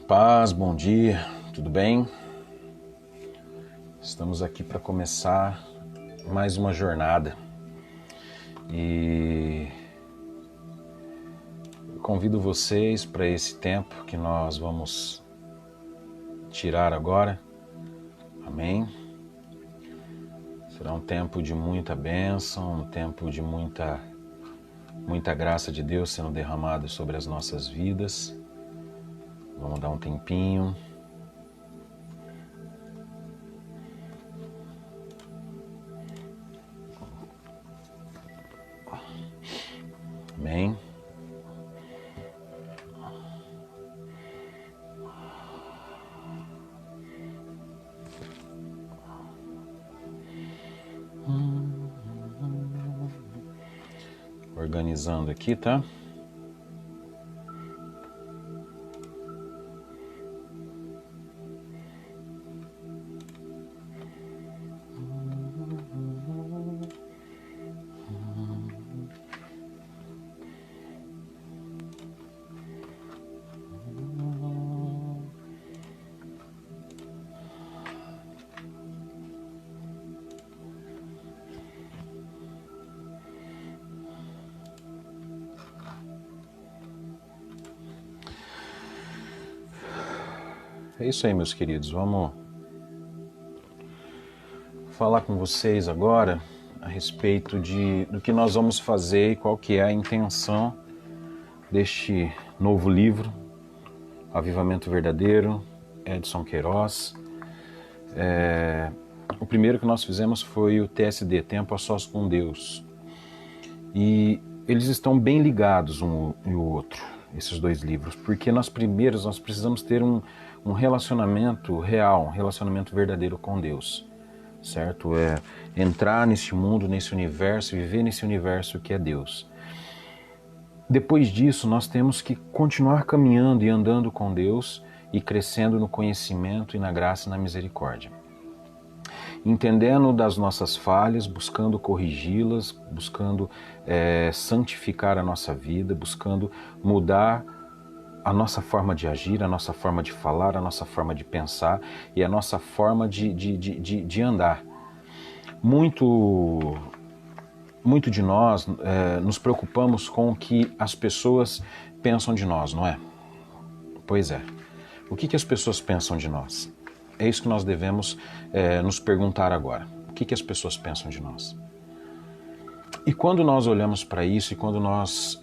Paz, bom dia, tudo bem? Estamos aqui para começar mais uma jornada e eu convido vocês para esse tempo que nós vamos tirar agora, amém? Será um tempo de muita bênção, um tempo de muita graça de Deus sendo derramada sobre as nossas vidas. Vamos dar um tempinho. Amém? Organizando aqui, tá? É isso aí, meus queridos. Vamos falar com vocês agora a respeito do que nós vamos fazer e qual que é a intenção deste novo livro, Avivamento Verdadeiro, Edson Queiroz. O primeiro que nós fizemos foi o TSD, Tempo a Sós com Deus. E eles estão bem ligados um e o outro, esses dois livros, porque nós precisamos ter um relacionamento real, um relacionamento verdadeiro com Deus, certo? É entrar nesse mundo, nesse universo, viver nesse universo que é Deus. Depois disso, nós temos que continuar caminhando e andando com Deus e crescendo no conhecimento e na graça e na misericórdia. Entendendo das nossas falhas, buscando corrigi-las, buscando santificar a nossa vida, buscando mudar a nossa forma de agir, a nossa forma de falar, a nossa forma de pensar e a nossa forma de andar. Muito de nós nos preocupamos com o que as pessoas pensam de nós, não é? Pois é. O que as pessoas pensam de nós? É isso que nós devemos nos perguntar agora. O que as pessoas pensam de nós? E quando nós olhamos para isso e quando nós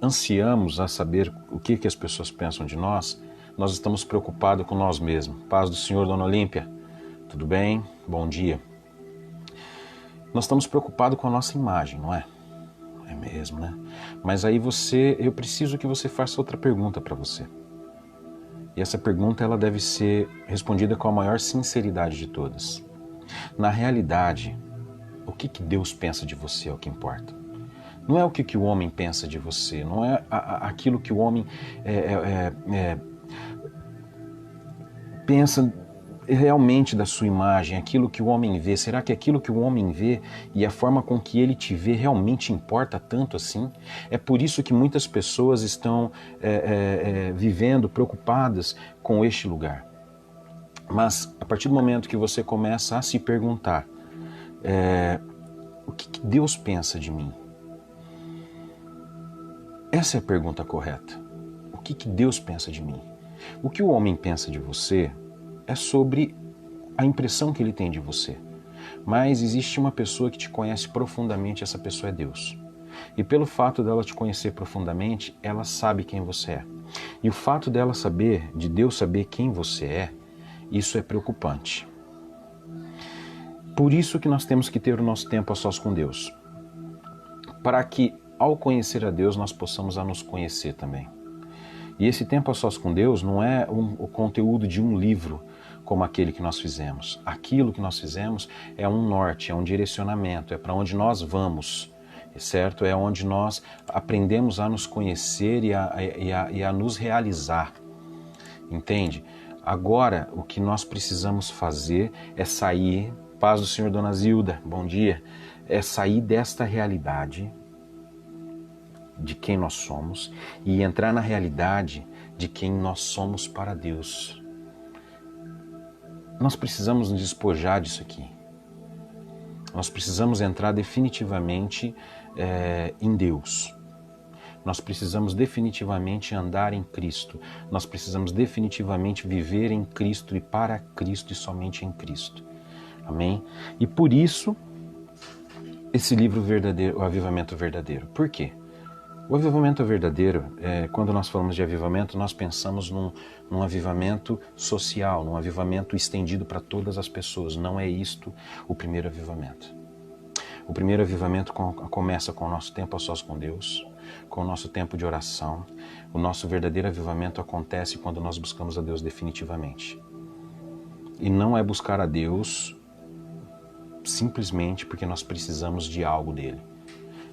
ansiamos a saber o que as pessoas pensam de nós, nós estamos preocupados com nós mesmos. Paz do Senhor, Dona Olímpia. Tudo bem? Bom dia. Nós estamos preocupados com a nossa imagem, não é? É mesmo, né? Mas aí eu preciso que você faça outra pergunta para você. E essa pergunta ela deve ser respondida com a maior sinceridade de todas. Na realidade, o que Deus pensa de você é o que importa. Não é o que o homem pensa de você, não é aquilo que o homem pensa realmente da sua imagem, aquilo que o homem vê. Será que aquilo que o homem vê e a forma com que ele te vê realmente importa tanto assim? É por isso que muitas pessoas estão vivendo preocupadas com este lugar. Mas a partir do momento que você começa a se perguntar o que Deus pensa de mim? Essa é a pergunta correta. O que Deus pensa de mim? O que o homem pensa de você é sobre a impressão que ele tem de você. Mas existe uma pessoa que te conhece profundamente, essa pessoa é Deus. E pelo fato dela te conhecer profundamente, ela sabe quem você é. E o fato dela saber, de Deus saber quem você é, isso é preocupante. Por isso que nós temos que ter o nosso tempo a sós com Deus. Para que, ao conhecer a Deus, nós possamos a nos conhecer também. E esse tempo a sós com Deus não é o conteúdo de um livro como aquele que nós fizemos. Aquilo que nós fizemos é um norte, é um direcionamento, é para onde nós vamos, certo? É onde nós aprendemos a nos conhecer e a nos realizar, entende? Agora, o que nós precisamos fazer é sair, paz do Senhor, Dona Zilda, bom dia, é sair desta realidade de quem nós somos e entrar na realidade de quem nós somos para Deus. Nós precisamos nos despojar disso aqui. Nós precisamos entrar definitivamente em Deus. Nós precisamos definitivamente andar em Cristo. Nós precisamos definitivamente viver em Cristo e para Cristo e somente em Cristo. Amém? E por isso, esse livro verdadeiro, o Avivamento Verdadeiro. Por quê? O avivamento verdadeiro, quando nós falamos de avivamento, nós pensamos num avivamento social, num avivamento estendido para todas as pessoas. Não é isto o primeiro avivamento. O primeiro avivamento começa com o nosso tempo a sós com Deus, com o nosso tempo de oração. O nosso verdadeiro avivamento acontece quando nós buscamos a Deus definitivamente. E não é buscar a Deus simplesmente porque nós precisamos de algo dele.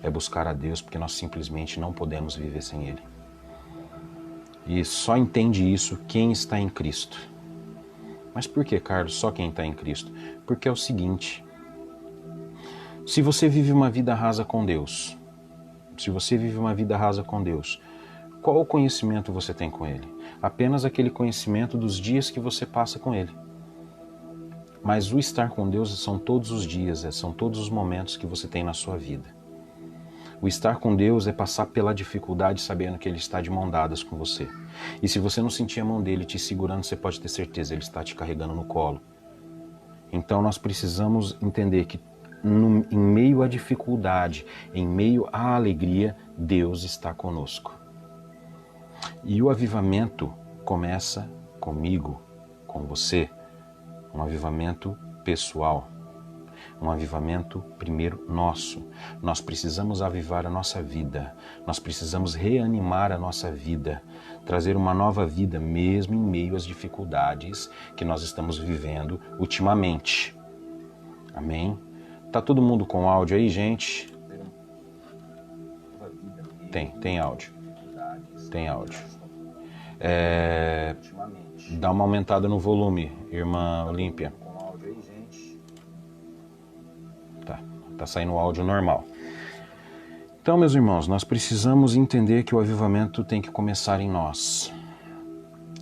É buscar a Deus porque nós simplesmente não podemos viver sem Ele. E só entende isso quem está em Cristo. Mas por que, Carlos, só quem está em Cristo? Porque é o seguinte: se você vive uma vida rasa com Deus, qual o conhecimento você tem com Ele? Apenas aquele conhecimento dos dias que você passa com Ele. Mas o estar com Deus são todos os dias, são todos os momentos que você tem na sua vida. O estar com Deus é passar pela dificuldade sabendo que Ele está de mão dadas com você. E se você não sentir a mão dele te segurando, você pode ter certeza, Ele está te carregando no colo. Então nós precisamos entender que em meio à dificuldade, em meio à alegria, Deus está conosco. E o avivamento começa comigo, com você. Um avivamento pessoal. Um avivamento primeiro nosso. Nós precisamos avivar a nossa vida. Nós precisamos reanimar a nossa vida. Trazer uma nova vida mesmo em meio às dificuldades que nós estamos vivendo ultimamente. Amém? Tá todo mundo com áudio aí, gente? Tem áudio. Tem áudio. Dá uma aumentada no volume, irmã Olímpia. Tá saindo o áudio normal. Então, meus irmãos, nós precisamos entender que o avivamento tem que começar em nós.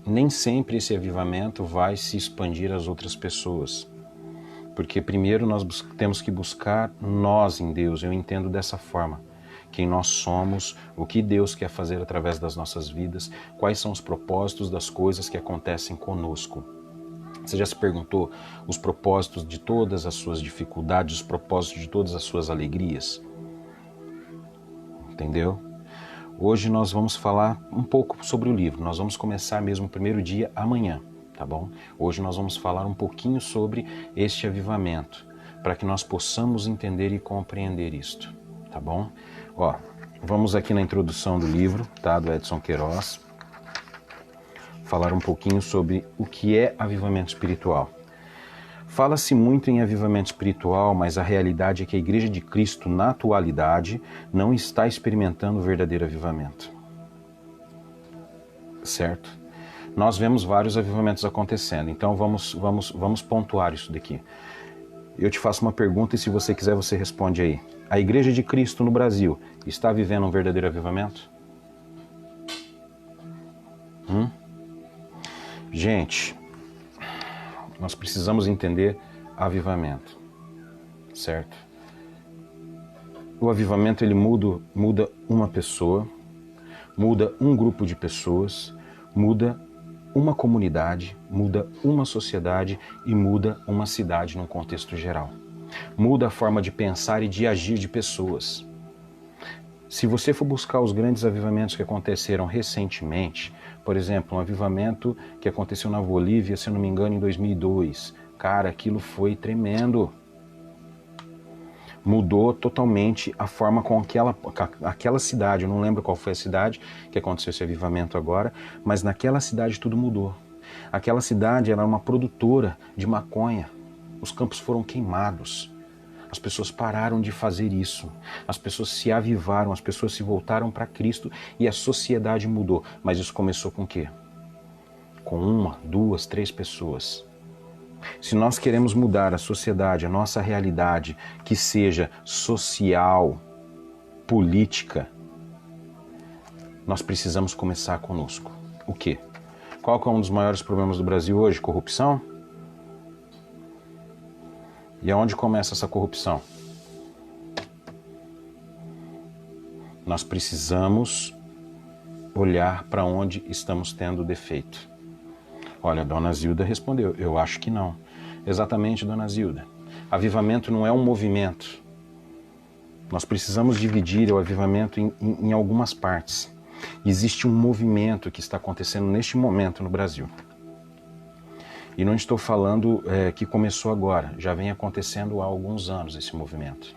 Nem sempre esse avivamento vai se expandir às outras pessoas. Porque primeiro nós temos que buscar nós em Deus. Eu entendo dessa forma. Quem nós somos, o que Deus quer fazer através das nossas vidas, quais são os propósitos das coisas que acontecem conosco. Você já se perguntou os propósitos de todas as suas dificuldades, os propósitos de todas as suas alegrias? Entendeu? Hoje nós vamos falar um pouco sobre o livro. Nós vamos começar mesmo o primeiro dia amanhã, tá bom? Hoje nós vamos falar um pouquinho sobre este avivamento, para que nós possamos entender e compreender isto, tá bom? Ó, vamos aqui na introdução do livro, tá? Do Edson Queiroz. Falar um pouquinho sobre o que é avivamento espiritual. Fala-se muito em avivamento espiritual, mas a realidade é que a Igreja de Cristo, na atualidade, não está experimentando o verdadeiro avivamento. Certo? Nós vemos vários avivamentos acontecendo, então vamos pontuar isso daqui. Eu te faço uma pergunta e se você quiser você responde aí. A Igreja de Cristo no Brasil está vivendo um verdadeiro avivamento? Gente, nós precisamos entender avivamento, certo? O avivamento ele muda uma pessoa, muda um grupo de pessoas, muda uma comunidade, muda uma sociedade e muda uma cidade num contexto geral. Muda a forma de pensar e de agir de pessoas. Se você for buscar os grandes avivamentos que aconteceram recentemente, por exemplo, um avivamento que aconteceu na Bolívia, se eu não me engano, em 2002. Cara, aquilo foi tremendo. Mudou totalmente a forma com aquela cidade, eu não lembro qual foi a cidade que aconteceu esse avivamento agora, mas naquela cidade tudo mudou. Aquela cidade era uma produtora de maconha. Os campos foram queimados. As pessoas pararam de fazer isso. As pessoas se avivaram, as pessoas se voltaram para Cristo e a sociedade mudou. Mas isso começou com o quê? Com 1, 2, 3 pessoas. Se nós queremos mudar a sociedade, a nossa realidade, que seja social, política, nós precisamos começar conosco. O quê? Qual que é um dos maiores problemas do Brasil hoje? Corrupção? E aonde começa essa corrupção? Nós precisamos olhar para onde estamos tendo defeito. Olha, a dona Zilda respondeu, eu acho que não. Exatamente, dona Zilda. Avivamento não é um movimento. Nós precisamos dividir o avivamento em algumas partes. Existe um movimento que está acontecendo neste momento no Brasil. E não estou falando que começou agora, já vem acontecendo há alguns anos esse movimento.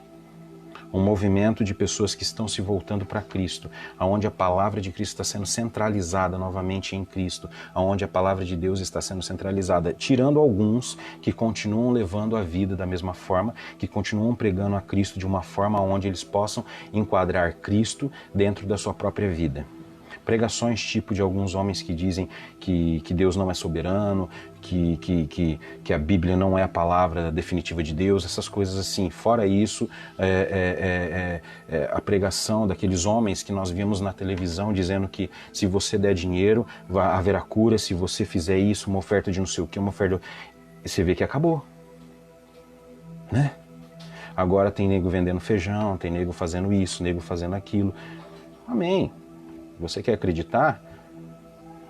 Um movimento de pessoas que estão se voltando para Cristo, onde a palavra de Cristo está sendo centralizada novamente em Cristo, onde a palavra de Deus está sendo centralizada, tirando alguns que continuam levando a vida da mesma forma, que continuam pregando a Cristo de uma forma onde eles possam enquadrar Cristo dentro da sua própria vida. Pregações tipo de alguns homens que dizem que Deus não é soberano, que a Bíblia não é a palavra definitiva de Deus, essas coisas assim. Fora isso, a pregação daqueles homens que nós vimos na televisão dizendo que se você der dinheiro, haverá cura, se você fizer isso, uma oferta de não sei o que, uma oferta... Você vê que acabou, né? Agora tem nego vendendo feijão, tem nego fazendo isso, nego fazendo aquilo. Amém. Você quer acreditar?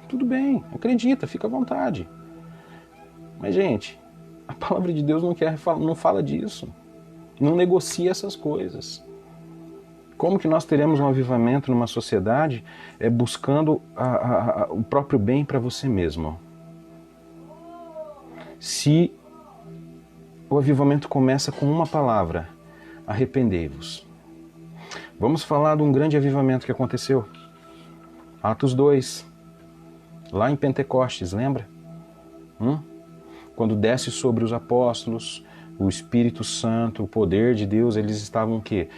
Tudo bem, acredita, fica à vontade. Mas, gente, a palavra de Deus não fala disso. Não negocia essas coisas. Como que nós teremos um avivamento numa sociedade buscando o próprio bem para você mesmo? Se o avivamento começa com uma palavra, arrependei-vos. Vamos falar de um grande avivamento que aconteceu. Atos 2, lá em Pentecostes, lembra? Quando desce sobre os apóstolos, o Espírito Santo, o poder de Deus, eles estavam o quê?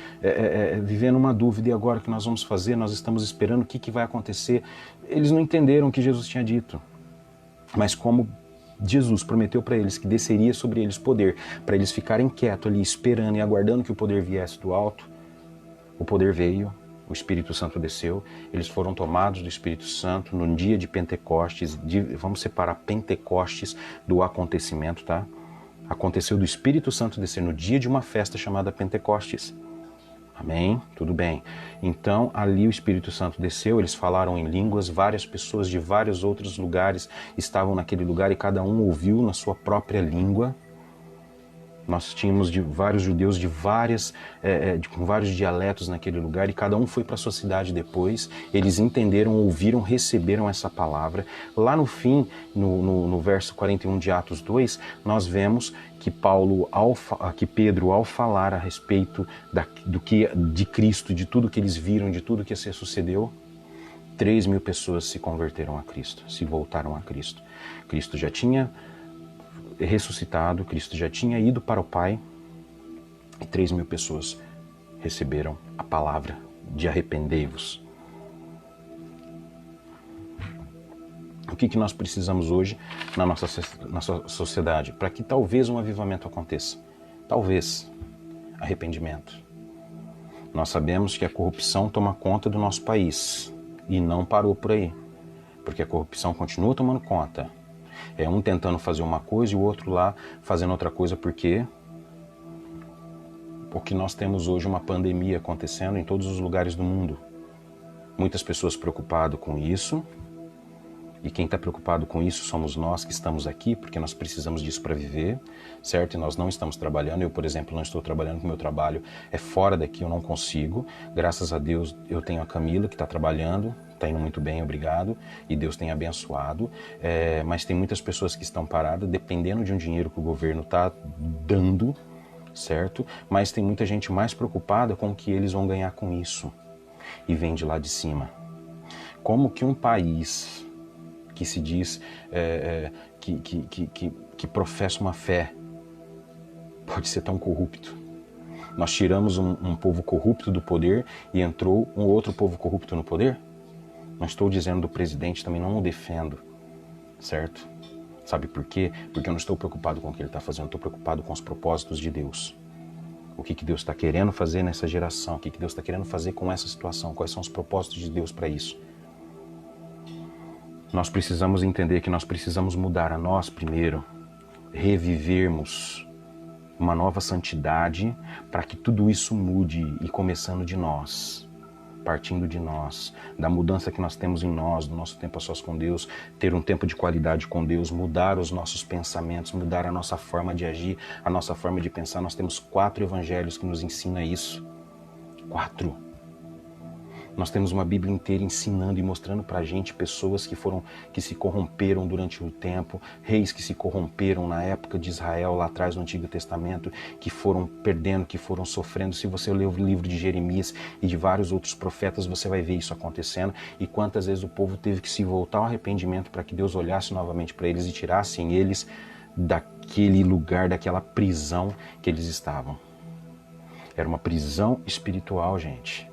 Vivendo uma dúvida, e agora o que nós vamos fazer? Nós estamos esperando o que vai acontecer. Eles não entenderam o que Jesus tinha dito. Mas como Jesus prometeu para eles que desceria sobre eles poder, para eles ficarem quietos ali, esperando e aguardando que o poder viesse do alto, o poder veio. O Espírito Santo desceu, eles foram tomados do Espírito Santo no dia de Pentecostes. Vamos separar Pentecostes do acontecimento, tá? Aconteceu do Espírito Santo descer no dia de uma festa chamada Pentecostes. Amém? Tudo bem. Então, ali o Espírito Santo desceu, eles falaram em línguas, várias pessoas de vários outros lugares estavam naquele lugar e cada um ouviu na sua própria língua. Nós tínhamos vários judeus com vários dialetos naquele lugar e cada um foi para a sua cidade depois. Eles entenderam, ouviram, receberam essa palavra. Lá no fim, no verso 41 de Atos 2, nós vemos que Pedro, ao falar a respeito de Cristo, de tudo que eles viram, de tudo que se sucedeu, 3.000 pessoas se converteram a Cristo, se voltaram a Cristo. Cristo já tinha ressuscitado, Cristo já tinha ido para o Pai e 3.000 pessoas receberam a palavra de arrependei-vos. O que nós precisamos hoje na nossa sociedade para que talvez um avivamento aconteça? Talvez arrependimento. Nós sabemos que a corrupção toma conta do nosso país e não parou por aí, porque a corrupção continua tomando conta. É um tentando fazer uma coisa e o outro lá fazendo outra coisa, porque nós temos hoje uma pandemia acontecendo em todos os lugares do mundo. Muitas pessoas preocupadas com isso, e quem está preocupado com isso somos nós que estamos aqui, porque nós precisamos disso para viver, certo? E nós não estamos trabalhando. Eu, por exemplo, não estou trabalhando, porque o meu trabalho é fora daqui, eu não consigo. Graças a Deus eu tenho a Camila que está trabalhando, está indo muito bem, obrigado, e Deus tem abençoado, mas tem muitas pessoas que estão paradas, dependendo de um dinheiro que o governo está dando, certo? Mas tem muita gente mais preocupada com o que eles vão ganhar com isso, e vem de lá de cima. Como que um país que se diz que professa uma fé pode ser tão corrupto? Nós tiramos um povo corrupto do poder e entrou um outro povo corrupto no poder? Não estou dizendo do presidente, também não o defendo, certo? Sabe por quê? Porque eu não estou preocupado com o que ele está fazendo, eu estou preocupado com os propósitos de Deus. O que Deus está querendo fazer nessa geração, o que Deus está querendo fazer com essa situação, quais são os propósitos de Deus para isso. Nós precisamos entender que nós precisamos mudar a nós primeiro, revivermos uma nova santidade para que tudo isso mude e começando de nós, partindo de nós, da mudança que nós temos em nós, do nosso tempo a sós com Deus, ter um tempo de qualidade com Deus, mudar os nossos pensamentos, mudar a nossa forma de agir, a nossa forma de pensar. Nós temos 4 evangelhos que nos ensinam isso. 4. Nós temos uma Bíblia inteira ensinando e mostrando pra gente pessoas que se corromperam durante o tempo, reis que se corromperam na época de Israel, lá atrás no Antigo Testamento, que foram perdendo, que foram sofrendo. Se você ler o livro de Jeremias e de vários outros profetas, você vai ver isso acontecendo. E quantas vezes o povo teve que se voltar ao arrependimento para que Deus olhasse novamente para eles e tirasse eles daquele lugar, daquela prisão que eles estavam. Era uma prisão espiritual, gente.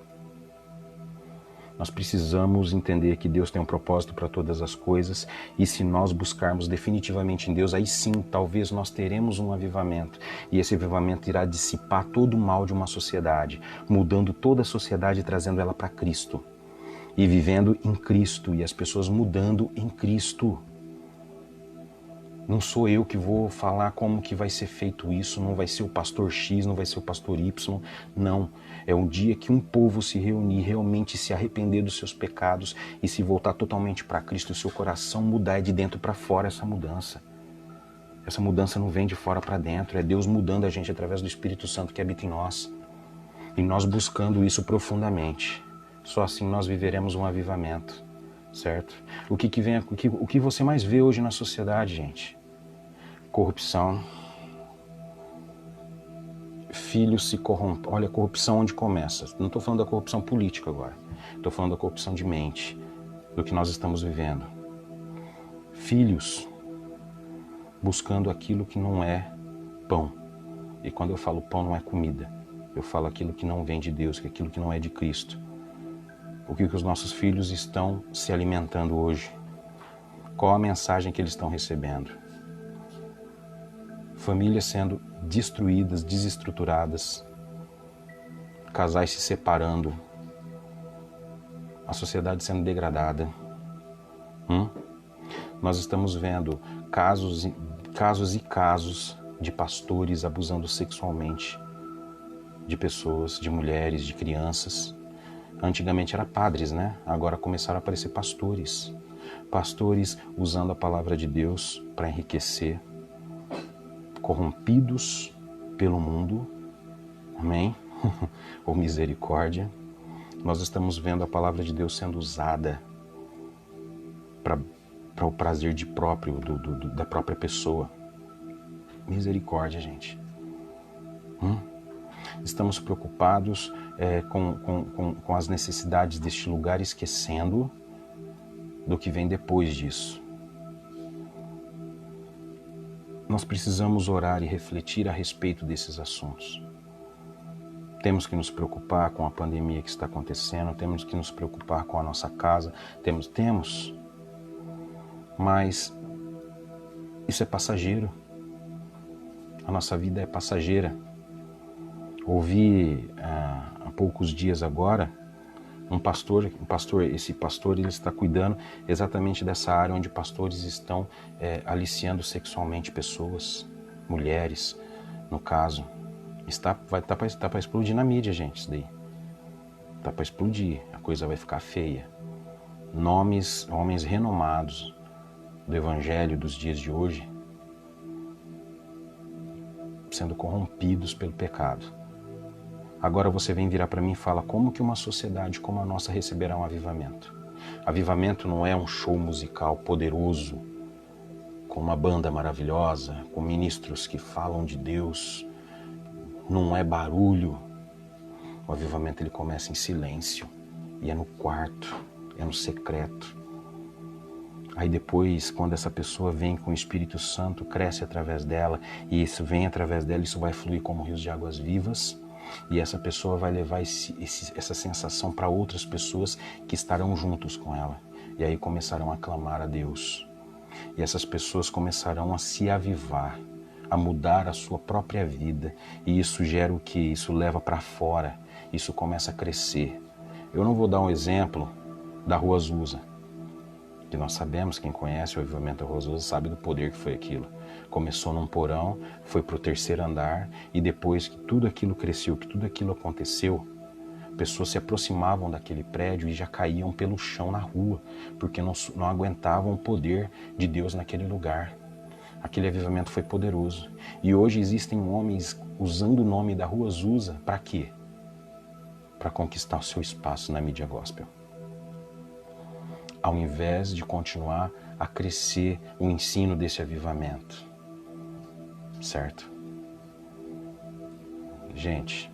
Nós precisamos entender que Deus tem um propósito para todas as coisas, e se nós buscarmos definitivamente em Deus, aí sim, talvez nós teremos um avivamento, e esse avivamento irá dissipar todo o mal de uma sociedade, mudando toda a sociedade e trazendo ela para Cristo, e vivendo em Cristo, e as pessoas mudando em Cristo. Não sou eu que vou falar como que vai ser feito isso, não vai ser o pastor X, não vai ser o pastor Y, não. É um dia que um povo se reunir, realmente se arrepender dos seus pecados e se voltar totalmente para Cristo, e o seu coração mudar, é de dentro para fora essa mudança. Essa mudança não vem de fora para dentro, é Deus mudando a gente através do Espírito Santo que habita em nós. E nós buscando isso profundamente. Só assim nós viveremos um avivamento, certo? O que você mais vê hoje na sociedade, gente? Corrupção. Filhos se corrompem. Olha a corrupção onde começa. Não estou falando da corrupção política agora. Estou falando da corrupção de mente, do que nós estamos vivendo. Filhos buscando aquilo que não é pão. E quando eu falo pão, não é comida. Eu falo aquilo que não vem de Deus, aquilo que não é de Cristo. O que os nossos filhos estão se alimentando hoje? Qual a mensagem que eles estão recebendo? Famílias sendo destruídas, desestruturadas, casais se separando, a sociedade sendo degradada. Nós estamos vendo casos e casos de pastores abusando sexualmente de pessoas, de mulheres, de crianças. Antigamente era padres, né? Agora começaram a aparecer pastores. Pastores usando a palavra de Deus para enriquecer, corrompidos pelo mundo, amém? Ou misericórdia. Nós estamos vendo a palavra de Deus sendo usada para o prazer da própria pessoa. Misericórdia, gente. Estamos preocupados com as necessidades deste lugar, esquecendo do que vem depois disso. Nós precisamos orar e refletir a respeito desses assuntos. Temos que nos preocupar com a pandemia que está acontecendo, temos que nos preocupar com a nossa casa, temos, mas isso é passageiro. A nossa vida é passageira. Ouvi há poucos dias agora esse pastor ele está cuidando exatamente dessa área onde pastores estão aliciando sexualmente pessoas, mulheres, no caso. Tá para explodir na mídia, gente, isso daí. Tá para explodir, a coisa vai ficar feia. Homens renomados do evangelho dos dias de hoje sendo corrompidos pelo pecado. Agora você vem virar para mim e fala como que uma sociedade como a nossa receberá um avivamento. Avivamento não é um show musical poderoso, com uma banda maravilhosa, com ministros que falam de Deus. Não é barulho. O avivamento ele começa em silêncio, e é no quarto, é no secreto. Aí depois, quando essa pessoa vem com o Espírito Santo, cresce através dela, e isso vem através dela, isso vai fluir como rios de águas vivas. E essa pessoa vai levar essa sensação para outras pessoas que estarão juntos com ela. E aí começarão a clamar a Deus. E essas pessoas começarão a se avivar, a mudar a sua própria vida. E isso gera o quê? Isso leva para fora. Isso começa a crescer. Eu não vou dar um exemplo da Rua Azusa. Que nós sabemos, quem conhece o avivamento da Rua Azusa sabe do poder que foi aquilo. Começou num porão, foi para o terceiro andar, e depois que tudo aquilo cresceu, que tudo aquilo aconteceu, pessoas se aproximavam daquele prédio e já caíam pelo chão na rua, porque não aguentavam o poder de Deus naquele lugar. Aquele avivamento foi poderoso. E hoje existem homens usando o nome da Rua Azusa para quê? Para conquistar o seu espaço na mídia gospel. Ao invés de continuar a crescer o ensino desse avivamento. Certo? Gente,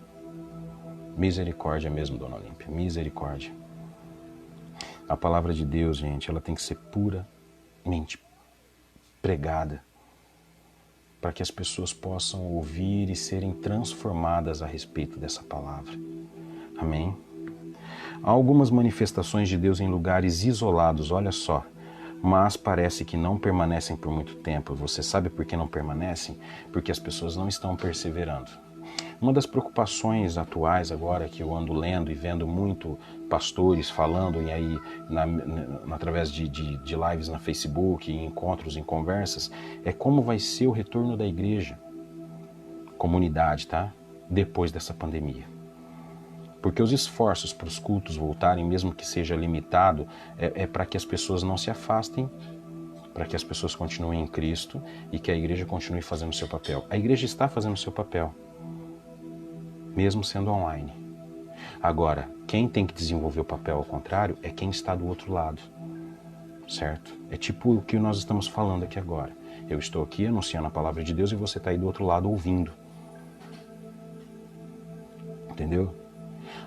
misericórdia mesmo, Dona Olímpia, misericórdia. A palavra de Deus, gente, ela tem que ser puramente pregada para que as pessoas possam ouvir e serem transformadas a respeito dessa palavra. Amém? Há algumas manifestações de Deus em lugares isolados, olha só, mas parece que não permanecem por muito tempo. Você sabe por que não permanecem? Porque as pessoas não estão perseverando. Uma das preocupações atuais agora que eu ando lendo e vendo muito pastores falando e aí através de lives na Facebook, em encontros, em conversas, é como vai ser o retorno da igreja, comunidade, tá? Depois dessa pandemia. Porque os esforços para os cultos voltarem, mesmo que seja limitado, é para que as pessoas não se afastem, para que as pessoas continuem em Cristo e que a igreja continue fazendo o seu papel. A igreja está fazendo o seu papel, mesmo sendo online. Agora, quem tem que desenvolver o papel ao contrário é quem está do outro lado, certo? É tipo o que nós estamos falando aqui agora. Eu estou aqui anunciando a palavra de Deus e você está aí do outro lado ouvindo. Entendeu?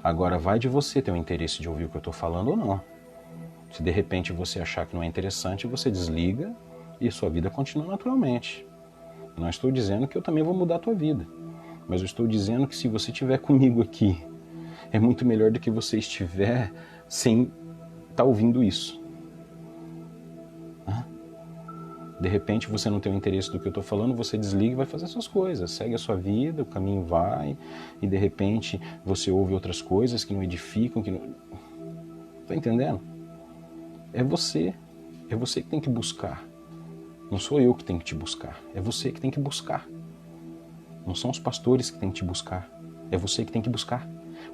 Agora vai de você ter o interesse de ouvir o que eu estou falando ou não. Se de repente você achar que não é interessante, você desliga e sua vida continua naturalmente. Não estou dizendo que eu também vou mudar a tua vida, mas eu estou dizendo que se você estiver comigo aqui, é muito melhor do que você estiver sem estar ouvindo isso. De repente você não tem o interesse do que eu estou falando, você desliga e vai fazer suas coisas, segue a sua vida, o caminho vai, e de repente você ouve outras coisas que não edificam, que não... Tá entendendo? É você que tem que buscar. Não sou eu que tenho que te buscar, é você que tem que buscar. Não são os pastores que têm que te buscar, é você que tem que buscar,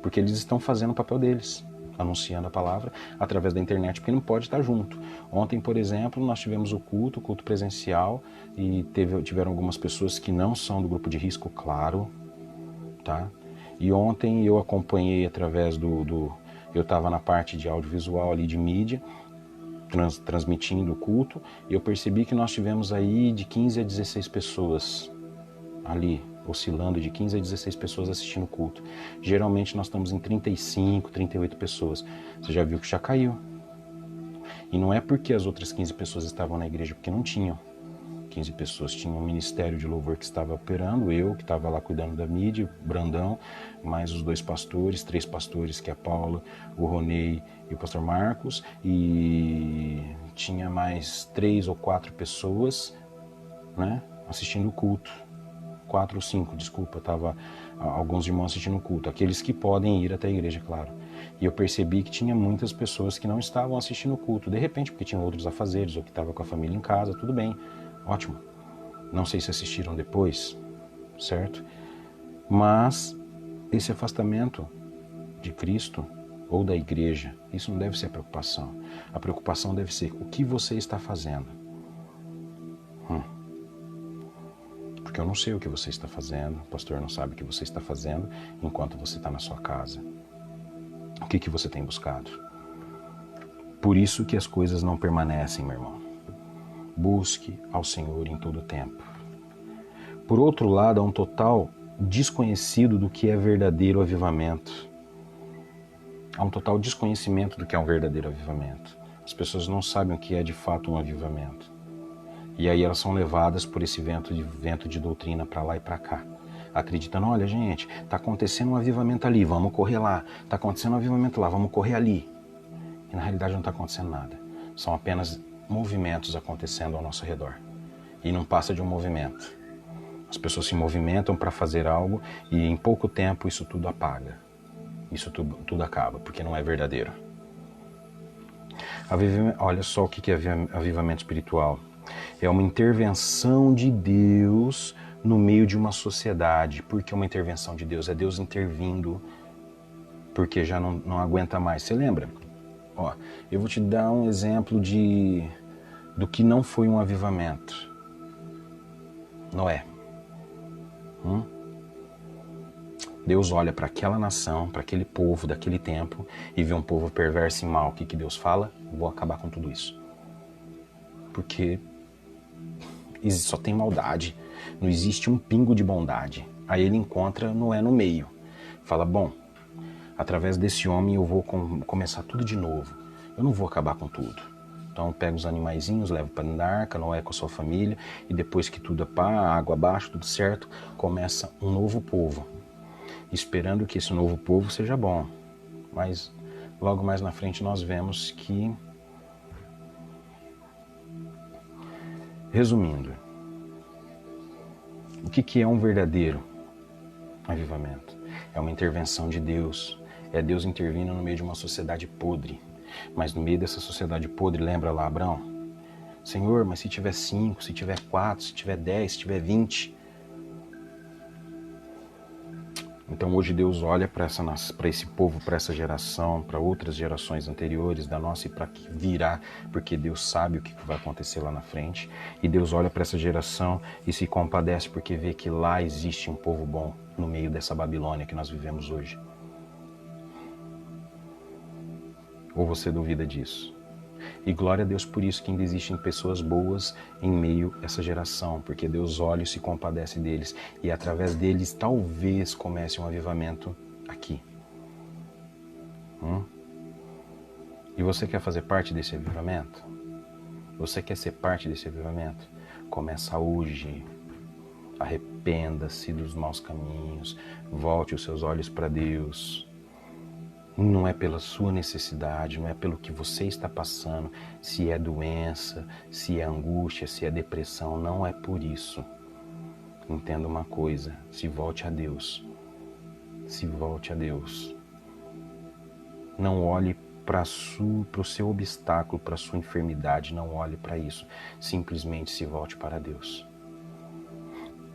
porque eles estão fazendo o papel deles, anunciando a palavra através da internet, porque não pode estar junto. Ontem, por exemplo, nós tivemos o culto presencial, e tiveram algumas pessoas que não são do grupo de risco, claro, tá? E ontem eu acompanhei através eu estava na parte de audiovisual ali, de mídia, transmitindo o culto, e eu percebi que nós tivemos aí de 15 a 16 pessoas ali, oscilando de 15 a 16 pessoas assistindo o culto. Geralmente nós estamos em 35, 38 pessoas. Você já viu que já caiu. E não é porque as outras 15 pessoas estavam na igreja, porque não tinham. 15 pessoas tinham um ministério de louvor que estava operando, eu que estava lá cuidando da mídia, Brandão, mais os 2 pastores, 3 pastores, que é a Paula, o Ronei e o pastor Marcos, e tinha mais 3 ou 4 pessoas, né, assistindo o culto. 4 ou 5, desculpa, estava alguns irmãos assistindo o culto, aqueles que podem ir até a igreja, claro. E eu percebi que tinha muitas pessoas que não estavam assistindo o culto, de repente porque tinham outros afazeres, ou que estavam com a família em casa, tudo bem, ótimo. Não sei se assistiram depois, certo? Mas esse afastamento de Cristo ou da igreja, isso não deve ser a preocupação. A preocupação deve ser o que você está fazendo. Porque eu não sei o que você está fazendo, o pastor não sabe o que você está fazendo enquanto você está na sua casa. O que você tem buscado? Por isso que as coisas não permanecem, meu irmão. Busque ao Senhor em todo o tempo. Por outro lado, há um total desconhecido do que é verdadeiro avivamento. Há um total desconhecimento do que é um verdadeiro avivamento. As pessoas não sabem o que é de fato um avivamento. E aí elas são levadas por esse vento de doutrina para lá e para cá, acreditando, olha gente, está acontecendo um avivamento ali, vamos correr lá, está acontecendo um avivamento lá, vamos correr ali. E na realidade não está acontecendo nada, são apenas movimentos acontecendo ao nosso redor. E não passa de um movimento. As pessoas se movimentam para fazer algo e em pouco tempo isso tudo apaga, isso tudo acaba, porque não é verdadeiro. Olha só o que é avivamento espiritual. É uma intervenção de Deus no meio de uma sociedade. Por que uma intervenção de Deus? É Deus intervindo porque já não aguenta mais. Você lembra? Ó, eu vou te dar um exemplo do que não foi um avivamento. Noé. Deus olha para aquela nação, para aquele povo daquele tempo e vê um povo perverso e mau. O que Deus fala? Vou acabar com tudo isso. Porque só tem maldade, não existe um pingo de bondade. Aí ele encontra Noé no meio. Fala, bom, através desse homem eu vou começar tudo de novo. Eu não vou acabar com tudo. Então pega os animaizinhos, leva para dentro da arca, Noé com a sua família, e depois que tudo água abaixo, tudo certo, começa um novo povo. Esperando que esse novo povo seja bom. Mas logo mais na frente nós vemos que... Resumindo, o que é um verdadeiro avivamento? É uma intervenção de Deus. É Deus intervindo no meio de uma sociedade podre. Mas no meio dessa sociedade podre, lembra lá Abraão? Senhor, mas se tiver 5, se tiver 4, se tiver 10, se tiver 20... Então hoje Deus olha para esse povo, para essa geração, para outras gerações anteriores da nossa e para que virá, porque Deus sabe o que vai acontecer lá na frente. E Deus olha para essa geração e se compadece porque vê que lá existe um povo bom no meio dessa Babilônia que nós vivemos hoje. Ou você duvida disso? E glória a Deus por isso que ainda existem pessoas boas em meio a essa geração, porque Deus olha e se compadece deles, e através deles talvez comece um avivamento aqui. E você quer fazer parte desse avivamento? Você quer ser parte desse avivamento? Começa hoje. Arrependa-se dos maus caminhos, volte os seus olhos para Deus. Não é pela sua necessidade, não é pelo que você está passando, se é doença, se é angústia, se é depressão, não é por isso. Entenda uma coisa, se volte a Deus. Se volte a Deus. Não olhe para o seu obstáculo, para a sua enfermidade, não olhe para isso. Simplesmente se volte para Deus.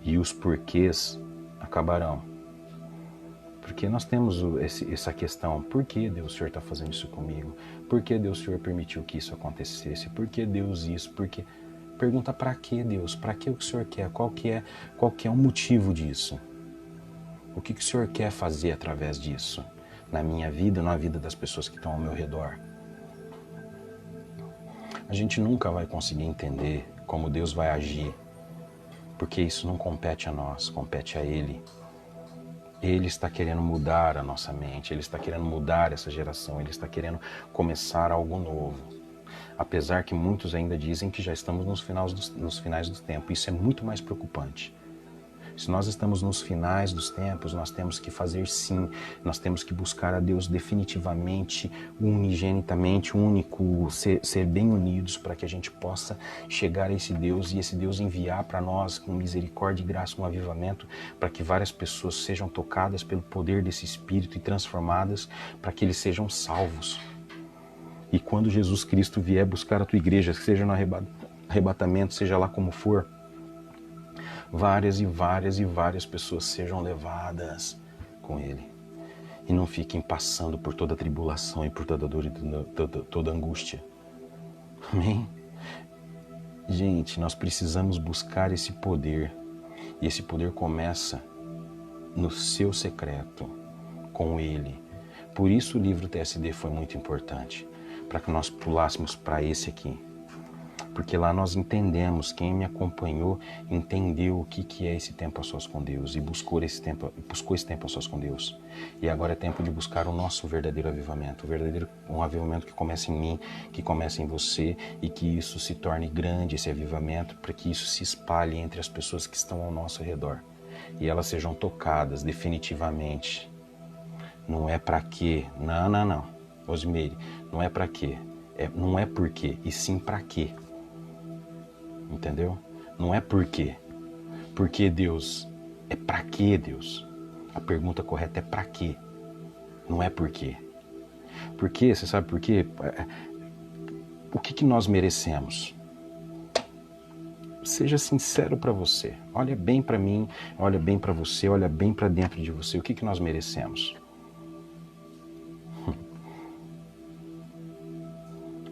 E os porquês acabarão. Porque nós temos essa questão, por que Deus, o Senhor está fazendo isso comigo? Por que Deus, o Senhor permitiu que isso acontecesse? Por que Deus isso? Por que... Pergunta para que Deus? Para que o Senhor quer? Qual que é o motivo disso? O que o Senhor quer fazer através disso? Na minha vida, na vida das pessoas que estão ao meu redor? A gente nunca vai conseguir entender como Deus vai agir, porque isso não compete a nós, compete a Ele. Ele está querendo mudar a nossa mente, Ele está querendo mudar essa geração, Ele está querendo começar algo novo. Apesar que muitos ainda dizem que já estamos nos finais do tempo, isso é muito mais preocupante. Se nós estamos nos finais dos tempos, nós temos que fazer sim, nós temos que buscar a Deus definitivamente, unigenitamente, único, ser bem unidos para que a gente possa chegar a esse Deus e esse Deus enviar para nós com misericórdia e graça um avivamento para que várias pessoas sejam tocadas pelo poder desse Espírito e transformadas para que eles sejam salvos. E quando Jesus Cristo vier buscar a tua igreja, seja no arrebatamento, seja lá como for, várias e várias e várias pessoas sejam levadas com Ele. E não fiquem passando por toda a tribulação e por toda a dor e toda a angústia. Amém? Gente, nós precisamos buscar esse poder. E esse poder começa no seu secreto, com Ele. Por isso o livro TSD foi muito importante, para que nós pulássemos para esse aqui. Porque lá nós entendemos, quem me acompanhou entendeu o que é esse tempo a sós com Deus e buscou esse tempo a sós com Deus. E agora é tempo de buscar o nosso verdadeiro avivamento, um avivamento que começa em mim, que começa em você e que isso se torne grande, esse avivamento, para que isso se espalhe entre as pessoas que estão ao nosso redor e elas sejam tocadas definitivamente. Não é para quê, não, Osmeire, não é para quê, não é por quê, e sim para quê. Entendeu? Não é por quê. Por que Deus? É pra quê Deus? A pergunta correta é pra quê? Não é por quê. Por quê? Você sabe por quê? O que nós merecemos? Seja sincero para você. Olha bem para mim, olha bem para você, olha bem para dentro de você. O que nós merecemos?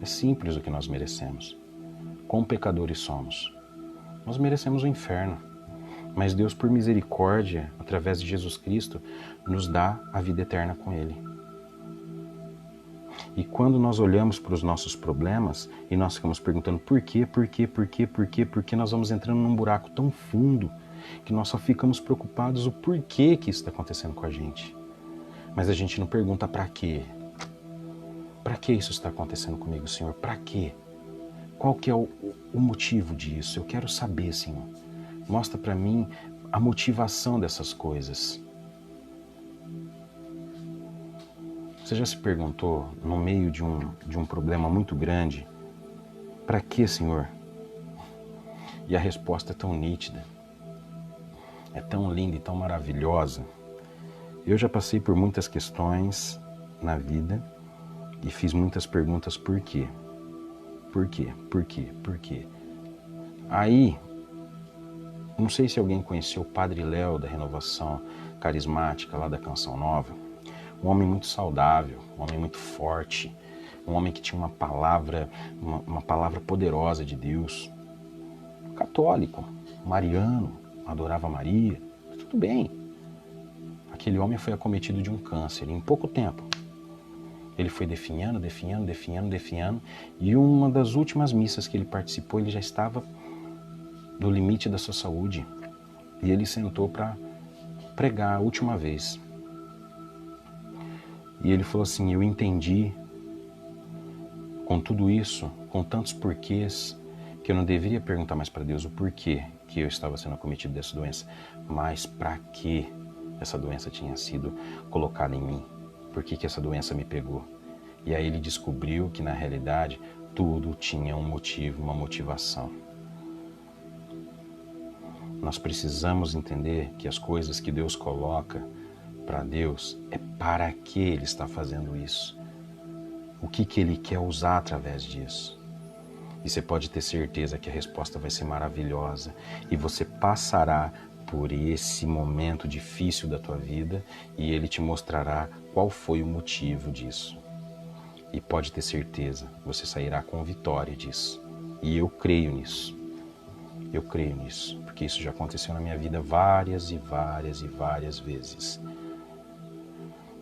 É simples o que nós merecemos. Quão pecadores somos. Nós merecemos o inferno. Mas Deus, por misericórdia, através de Jesus Cristo, nos dá a vida eterna com Ele. E quando nós olhamos para os nossos problemas e nós ficamos perguntando por quê, nós vamos entrando num buraco tão fundo que nós só ficamos preocupados o porquê que isso está acontecendo com a gente. Mas a gente não pergunta para quê. Para que isso está acontecendo comigo, Senhor? Para quê? Qual que é o motivo disso? Eu quero saber, Senhor. Mostra para mim a motivação dessas coisas. Você já se perguntou, no meio de um problema muito grande, para que, Senhor? E a resposta é tão nítida, é tão linda e tão maravilhosa. Eu já passei por muitas questões na vida e fiz muitas perguntas por quê? Por quê? Por quê? Por quê? Aí, não sei se alguém conheceu o Padre Léo da Renovação Carismática, lá da Canção Nova. Um homem muito saudável, um homem muito forte, um homem que tinha uma palavra poderosa de Deus. Católico, mariano, adorava Maria, tudo bem. Aquele homem foi acometido de um câncer em pouco tempo. Ele foi definhando, e uma das últimas missas que ele participou, ele já estava no limite da sua saúde. E ele sentou para pregar a última vez. E ele falou assim, eu entendi, com tudo isso, com tantos porquês, que eu não deveria perguntar mais para Deus o porquê que eu estava sendo acometido dessa doença, mas para que essa doença tinha sido colocada em mim, por que essa doença me pegou. E aí ele descobriu que na realidade tudo tinha um motivo, uma motivação. Nós precisamos entender que as coisas que Deus coloca para Deus é para que Ele está fazendo isso. O que Ele quer usar através disso. E você pode ter certeza que a resposta vai ser maravilhosa. E você passará por esse momento difícil da tua vida e Ele te mostrará qual foi o motivo disso. E pode ter certeza, você sairá com vitória disso. E eu creio nisso. Eu creio nisso, porque isso já aconteceu na minha vida várias vezes.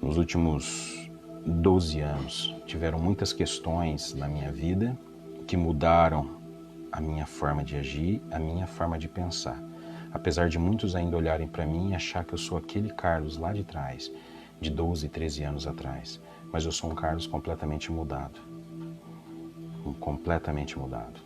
Nos últimos 12 anos, tiveram muitas questões na minha vida que mudaram a minha forma de agir, a minha forma de pensar. Apesar de muitos ainda olharem para mim e achar que eu sou aquele Carlos lá de trás, de 12, 13 anos atrás. Mas eu sou um Carlos completamente mudado. Completamente mudado.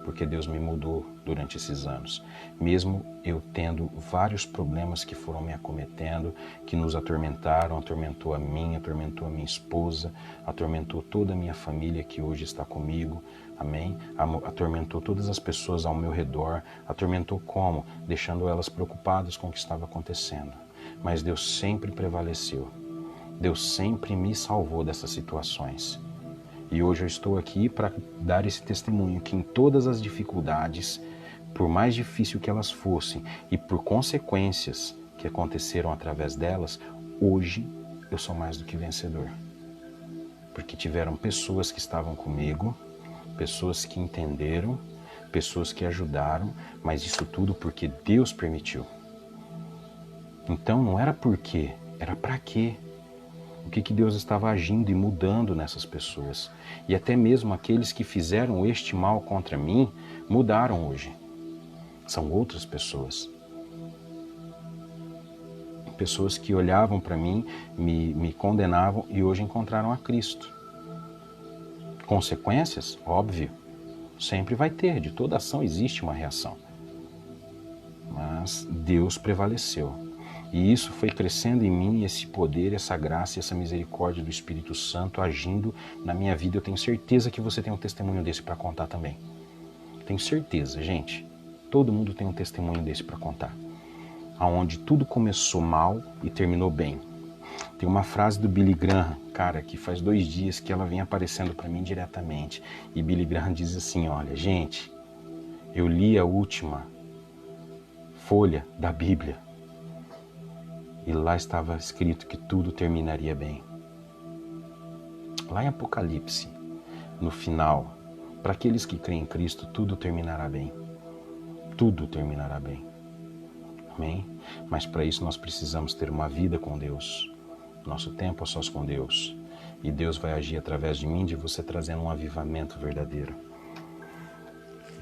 Porque Deus me mudou durante esses anos. Mesmo eu tendo vários problemas que foram me acometendo, que nos atormentaram, atormentou a mim, atormentou a minha esposa, atormentou toda a minha família que hoje está comigo, amém? Atormentou todas as pessoas ao meu redor, atormentou como? Deixando elas preocupadas com o que estava acontecendo. Mas Deus sempre prevaleceu. Deus sempre me salvou dessas situações. E hoje eu estou aqui para dar esse testemunho que em todas as dificuldades, por mais difícil que elas fossem e por consequências que aconteceram através delas, hoje eu sou mais do que vencedor. Porque tiveram pessoas que estavam comigo, pessoas que entenderam, pessoas que ajudaram, mas isso tudo porque Deus permitiu. Então não era por quê, era para quê. O que Deus estava agindo e mudando nessas pessoas. E até mesmo aqueles que fizeram este mal contra mim, mudaram hoje. São outras pessoas. Pessoas que olhavam para mim, me condenavam e hoje encontraram a Cristo. Consequências? Óbvio. Sempre vai ter. De toda ação existe uma reação. Mas Deus prevaleceu. E isso foi crescendo em mim, esse poder, essa graça, essa misericórdia do Espírito Santo agindo na minha vida. Eu tenho certeza que você tem um testemunho desse para contar também. Tenho certeza, gente. Todo mundo tem um testemunho desse para contar. Onde tudo começou mal e terminou bem. Tem uma frase do Billy Graham, cara, que faz 2 dias que ela vem aparecendo para mim diretamente. E Billy Graham diz assim, olha, gente, eu li a última folha da Bíblia e lá estava escrito que tudo terminaria bem. Lá em Apocalipse, no final, para aqueles que creem em Cristo, tudo terminará bem. Tudo terminará bem. Amém? Mas para isso nós precisamos ter uma vida com Deus. Nosso tempo a sós com Deus. E Deus vai agir através de mim, de você, trazendo um avivamento verdadeiro.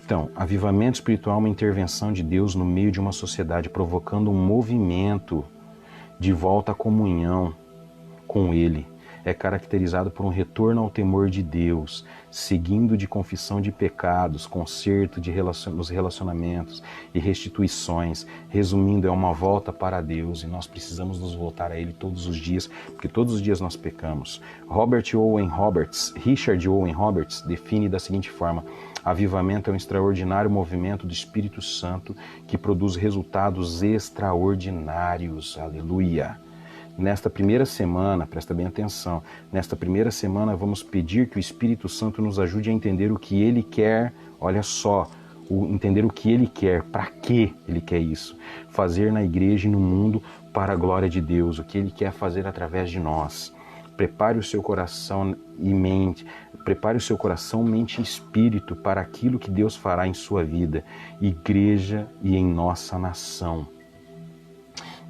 Então, avivamento espiritual é uma intervenção de Deus no meio de uma sociedade, provocando um movimento de volta à comunhão com Ele. É caracterizado por um retorno ao temor de Deus, seguindo de confissão de pecados, conserto nos relacionamentos e restituições. Resumindo, é uma volta para Deus e nós precisamos nos voltar a Ele todos os dias, porque todos os dias nós pecamos. Richard Owen Roberts define da seguinte forma: avivamento é um extraordinário movimento do Espírito Santo que produz resultados extraordinários. Aleluia! Nesta primeira semana, presta bem atenção, nesta primeira semana vamos pedir que o Espírito Santo nos ajude a entender o que Ele quer, olha só, entender o que Ele quer, para que Ele quer isso, fazer na igreja e no mundo para a glória de Deus, o que Ele quer fazer através de nós. Prepare o seu coração e mente, mente e espírito para aquilo que Deus fará em sua vida, igreja e em nossa nação.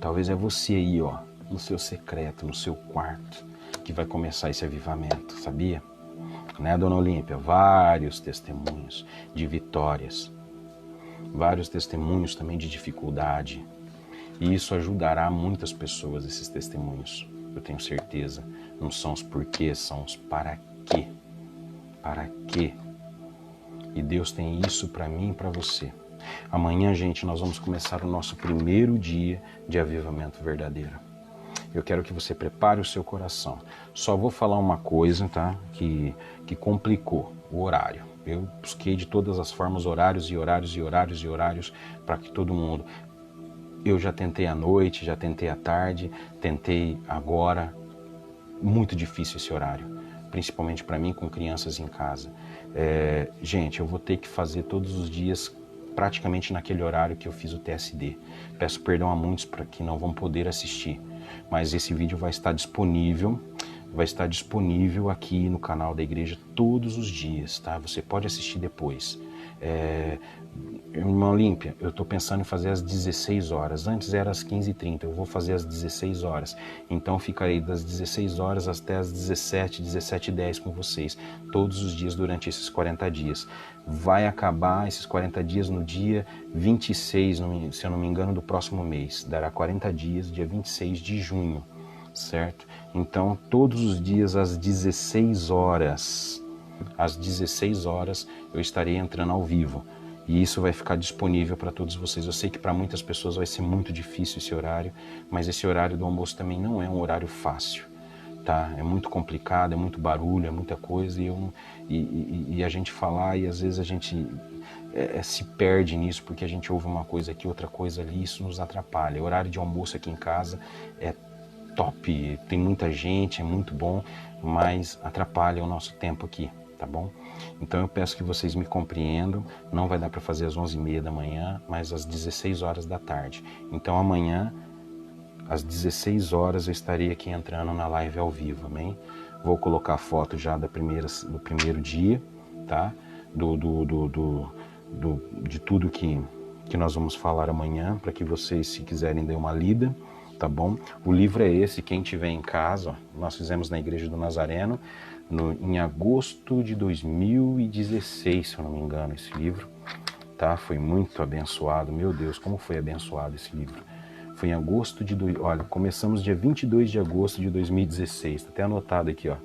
Talvez é você aí, ó, no seu secreto, no seu quarto, que vai começar esse avivamento, sabia? Né, Dona Olímpia? Vários testemunhos de vitórias, vários testemunhos também de dificuldade, e isso ajudará muitas pessoas, esses testemunhos, eu tenho certeza. Não são os porquês, são os para quê. Para quê? E Deus tem isso para mim e para você. Amanhã, gente, nós vamos começar o nosso primeiro dia de avivamento verdadeiro. Eu quero que você prepare o seu coração. Só vou falar uma coisa, tá? Que complicou o horário. Eu busquei de todas as formas horários para que todo mundo... Eu já tentei à noite, já tentei à tarde, tentei agora. Muito difícil esse horário, principalmente para mim com crianças em casa. Gente, eu vou ter que fazer todos os dias praticamente naquele horário que eu fiz o TSD. Peço perdão a muitos para que não vão poder assistir, mas esse vídeo vai estar disponível aqui no canal da igreja todos os dias, tá? Você pode assistir depois. Irmã Olímpia, eu estou pensando em fazer às 16 horas. Antes era às 15h30, eu vou fazer às 16 horas. Então ficarei das 16 horas até às 17h10 com vocês, todos os dias durante esses 40 dias. Vai acabar esses 40 dias no dia 26, se eu não me engano, do próximo mês. Dará 40 dias, dia 26 de junho, certo? Então, todos os dias às 16 horas, eu estarei entrando ao vivo. E isso vai ficar disponível para todos vocês. Eu sei que para muitas pessoas vai ser muito difícil esse horário, mas esse horário do almoço também não é um horário fácil, tá? É muito complicado, é muito barulho, é muita coisa, e a gente falar, e às vezes a gente se perde nisso, porque a gente ouve uma coisa aqui, outra coisa ali, isso nos atrapalha. O horário de almoço aqui em casa é top, tem muita gente, é muito bom, mas atrapalha o nosso tempo aqui, tá bom? Então eu peço que vocês me compreendam, não vai dar para fazer às 11h30 da manhã, mas às 16 horas da tarde. Então amanhã, às 16 horas, eu estarei aqui entrando na live ao vivo, amém? Vou colocar a foto já do primeiro dia, tá? De tudo que nós vamos falar amanhã, para que vocês, se quiserem, dêem uma lida, tá bom? O livro é esse, quem tiver em casa, ó, nós fizemos na Igreja do Nazareno, em agosto de 2016, se eu não me engano, esse livro, tá? Foi muito abençoado, meu Deus, como foi abençoado esse livro. Foi em agosto olha, começamos dia 22 de agosto de 2016, tá até anotado aqui, ó.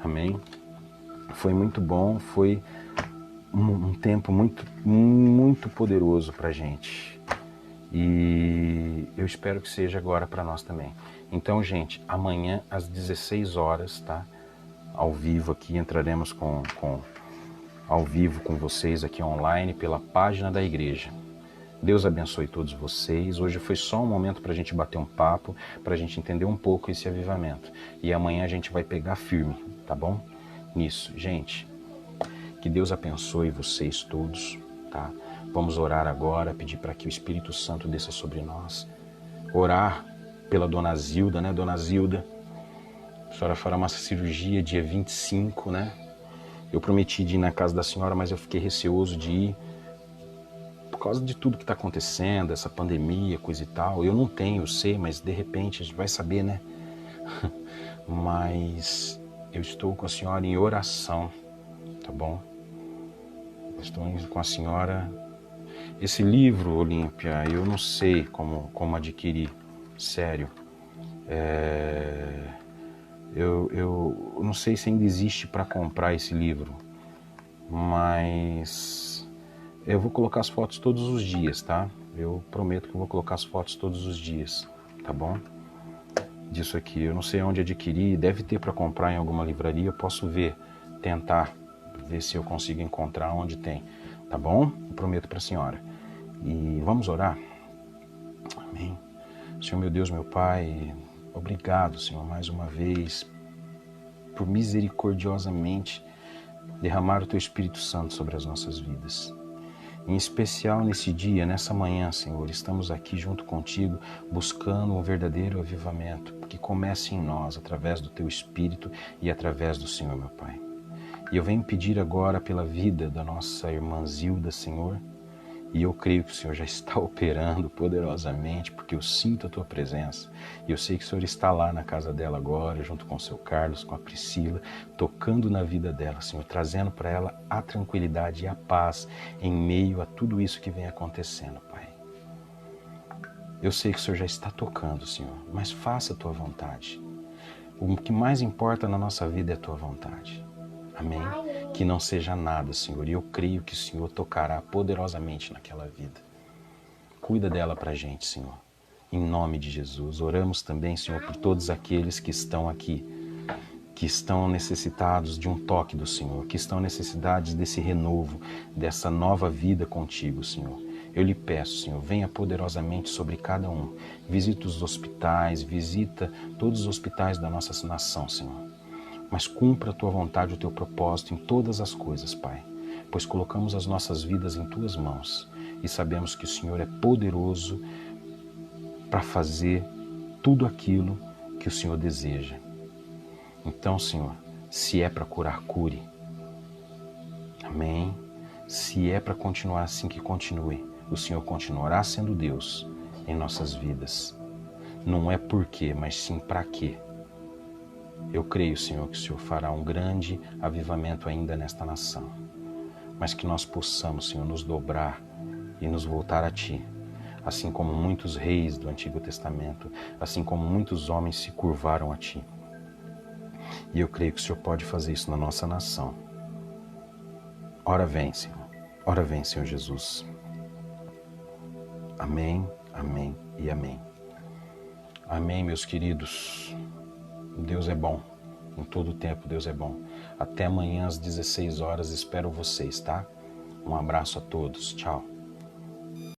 Amém? Foi muito bom, foi um tempo muito poderoso pra gente. E eu espero que seja agora para nós também. Então, gente, amanhã às 16 horas, tá? Ao vivo aqui, entraremos ao vivo com vocês aqui online pela página da igreja. Deus abençoe todos vocês. Hoje foi só um momento para a gente bater um papo, para a gente entender um pouco esse avivamento. E amanhã a gente vai pegar firme, tá bom? Nisso. Gente, que Deus abençoe vocês todos, tá? Vamos orar agora, pedir para que o Espírito Santo desça sobre nós. Orar pela Dona Zilda, né? Dona Zilda, a senhora fará uma cirurgia dia 25, né? Eu prometi de ir na casa da senhora, mas eu fiquei receoso de ir por causa de tudo que está acontecendo, essa pandemia, coisa e tal. Eu não tenho, eu sei, mas de repente a gente vai saber, né? Mas eu estou com a senhora em oração, tá bom? Eu estou com a senhora. Esse livro, Olímpia, eu não sei como adquirir, sério. Eu não sei se ainda existe para comprar esse livro, mas eu vou colocar as fotos todos os dias, tá? Eu prometo que eu vou colocar as fotos todos os dias, tá bom? Disso aqui, eu não sei onde adquirir, deve ter para comprar em alguma livraria, eu posso ver, tentar ver se eu consigo encontrar onde tem, tá bom? Eu prometo para a senhora. E vamos orar? Amém. Senhor meu Deus, meu Pai, obrigado, Senhor, mais uma vez, por misericordiosamente derramar o Teu Espírito Santo sobre as nossas vidas. Em especial nesse dia, nessa manhã, Senhor, estamos aqui junto contigo, buscando um verdadeiro avivamento, que comece em nós, através do Teu Espírito e através do Senhor, meu Pai. E eu venho pedir agora pela vida da nossa irmã Zilda, Senhor, e eu creio que o Senhor já está operando poderosamente, porque eu sinto a Tua presença. E eu sei que o Senhor está lá na casa dela agora, junto com o seu Carlos, com a Priscila, tocando na vida dela, Senhor, trazendo para ela a tranquilidade e a paz em meio a tudo isso que vem acontecendo, Pai. Eu sei que o Senhor já está tocando, Senhor, mas faça a Tua vontade. O que mais importa na nossa vida é a Tua vontade. Amém? Que não seja nada, Senhor, e eu creio que o Senhor tocará poderosamente naquela vida. Cuida dela pra gente, Senhor. Em nome de Jesus. Oramos também, Senhor, por todos aqueles que estão aqui, que estão necessitados de um toque do Senhor, que estão necessitados desse renovo, dessa nova vida contigo, Senhor. Eu lhe peço, Senhor, venha poderosamente sobre cada um. Visita os hospitais, visita todos os hospitais da nossa nação, Senhor. Mas cumpra a Tua vontade, o Teu propósito em todas as coisas, Pai, pois colocamos as nossas vidas em Tuas mãos e sabemos que o Senhor é poderoso para fazer tudo aquilo que o Senhor deseja. Então, Senhor, se é para curar, cure. Amém? Se é para continuar assim, que continue. O Senhor continuará sendo Deus em nossas vidas. Não é por quê, mas sim para quê. Eu creio, Senhor, que o Senhor fará um grande avivamento ainda nesta nação, mas que nós possamos, Senhor, nos dobrar e nos voltar a Ti, assim como muitos reis do Antigo Testamento, assim como muitos homens se curvaram a Ti. E eu creio que o Senhor pode fazer isso na nossa nação. Ora vem, Senhor. Ora vem, Senhor Jesus. Amém, amém e amém. Amém, meus queridos. Deus é bom. Em todo o tempo, Deus é bom. Até amanhã às 16 horas, espero vocês, tá? Um abraço a todos. Tchau.